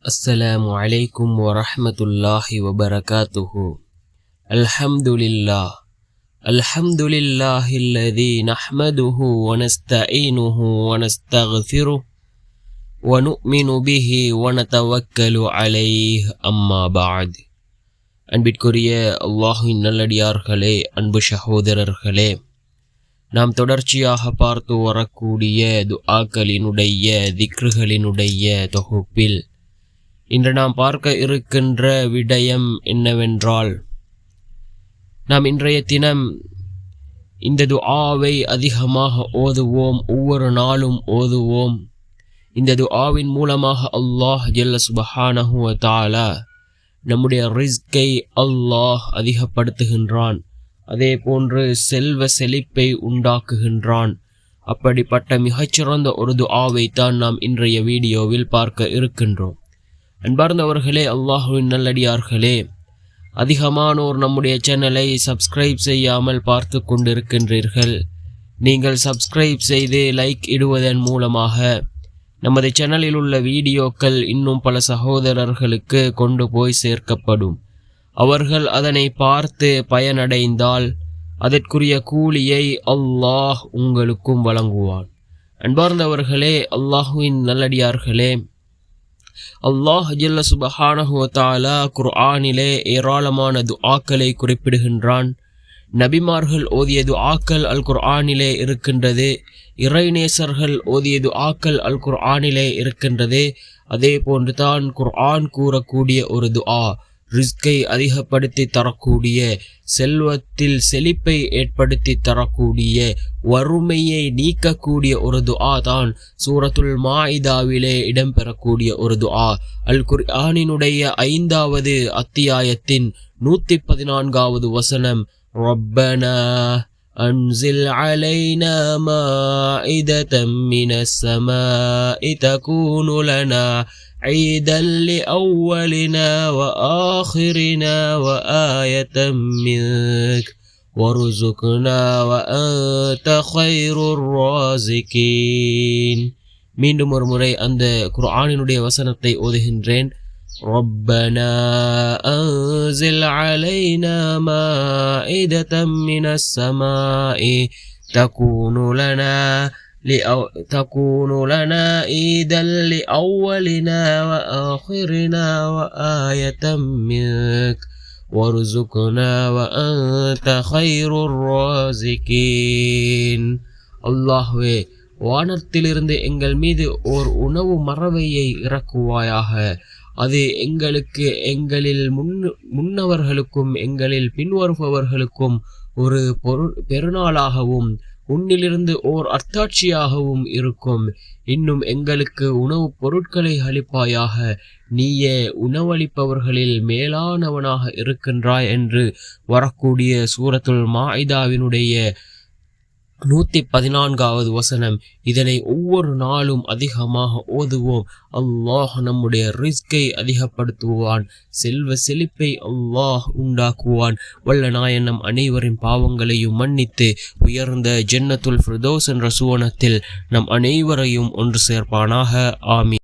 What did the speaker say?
அஸ்ஸலாமு அலைக்கும் வரஹ்மத்துல்லாஹி வபரகாத்துஹு. அல்ஹம்துலில்லாஹ் அல்ஹம்துலில்லாஹில்லதீ நஹ்மதுஹு வனஸ்தஈனுஹு வனஸ்தக்ஃபிருஹு வனுஅ்மினு பிஹி வனதவக்கலு அலைஹி அம்மா பஅத். அன்பிற்குரிய அல்லாஹ்வின் நல்லடியார்களே, அன்பு சகோதரர்களே, நாம் தொடர்ச்சியாக பார்த்து வரக்கூடிய துஆக்களினுடைய திக்ருகளினுடைய தொகுப்பில் இன்று நாம் பார்க்க இருக்கின்ற விடயம் என்னவென்றால், நாம் இன்றைய தினம் இந்த துஆவை அதிகமாக ஓதுவோம், ஒவ்வொரு நாளும் ஓதுவோம். இந்த துஆவின் மூலமாக அல்லாஹ் ஜல்ல சுப்ஹானஹு வ தஆலா நம்முடைய ரிஸ்கை அல்லாஹ் அதிகப்படுத்துகின்றான், அதே போன்று செல்வ செழிப்பை உண்டாக்குகின்றான். அப்படிப்பட்ட மிகச்சிறந்த ஒரு துஆவை தான் நாம் இன்றைய வீடியோவில் பார்க்க இருக்கின்றோம். அன்பார்ந்தவர்களே, அல்லாஹுவின் நல்லடியார்களே, அதிகமானோர் நம்முடைய சேனலை சப்ஸ்கிரைப் செய்யாமல் பார்த்து கொண்டிருக்கின்றீர்கள். நீங்கள் சப்ஸ்கிரைப் செய்து லைக் இடுவதன் மூலமாக நமது சேனலில் உள்ள வீடியோக்கள் இன்னும் பல சகோதரர்களுக்கு கொண்டு போய் சேர்க்கப்படும். அவர்கள் அதனை பார்த்து பயனடைந்தால் அதற்குரிய கூலியை அல்லாஹ் உங்களுக்கும் வழங்குவான். அன்பார்ந்தவர்களே, அல்லாஹுவின் நல்லடியார்களே, அல்லாஹ் ஜல்ல சுப்ஹானஹு வ தஆலா குர்ஆனிலே ஏராளமான துஆக்களை குறிப்பிடுகின்றான். நபிமார்கள் ஓதிய துஆக்கள் அல் குர்ஆனிலே இருக்கின்றது, இறைநேசர்கள் ஓதிய துஆக்கள் அல் குர்ஆனிலே இருக்கின்றது. அதே போன்று தான் குர்ஆன் கூறக்கூடிய ஒரு துஆ, ரிஸ்கை அதிகப்படுத்தி தரக்கூடிய, செல்வத்தில் செழிப்பை ஏற்படுத்தி தரக்கூடிய, வறுமையை நீக்கக்கூடிய ஒரு துஆ தான் சூரத்துல் மாஇதாவிலே இடம்பெறக்கூடிய ஒரு துஆ. அல் குர்ஆனினுடைய 5வது அத்தியாயத்தின் 114வது வசனம், ரப்பனா அன்சில் அலைனா மாஇததம் மினஸ் ஸமாஇ தகூனு லனா عيدا لأولنا وآخرنا وآية منك وارزقنا وأنت خير الرازقين. மீண்டும் ஒரு முறை அந்த குர்ஆனினுடைய வசனத்தை ஓதுகின்றேன். ربنا أنزل علينا مائدة من السماء تكون لنا عيدا لأولنا وآخرنا وآية منك وارزقنا وأنت خير الرازقين. அல்லாஹ்வே, வானத்திலிருந்து எங்கள் மீது ஓர் உணவு மறவையை இறக்குவாயாக. அது எங்களுக்கு, எங்களில் முன்னவர்களுக்கும் எங்களில் பின்வருபவர்களுக்கும் ஒரு பெருநாளாகவும் உன்னிலிருந்து ஓர் அத்தாட்சியாகவும் இருக்கும். இன்னும் எங்களுக்கு உணவுப் பொருட்களை அளிப்பாயாக. நீயே உணவளிப்பவர்களில் மேலானவனாக இருக்கின்றாய் என்று வரக்கூடிய சூரத்துல் மாஇதாவினுடைய 114வது வசனம். இதனை ஒவ்வொரு நாளும் அதிகமாக ஓதுவோம். அல்லாஹ் நம்முடைய ரிஸ்கை அதிகப்படுத்துவான், செல்வ செழிப்பை அல்லாஹ் உண்டாக்குவான். வல்ல நாயன் நம் அனைவரின் பாவங்களையும் மன்னித்து உயர்ந்த ஜன்னத்துல் ஃபிர்தௌஸ் என்ற சுவனத்தில் நம் அனைவரையும் ஒன்று சேர்ப்பானாக. ஆமீன்.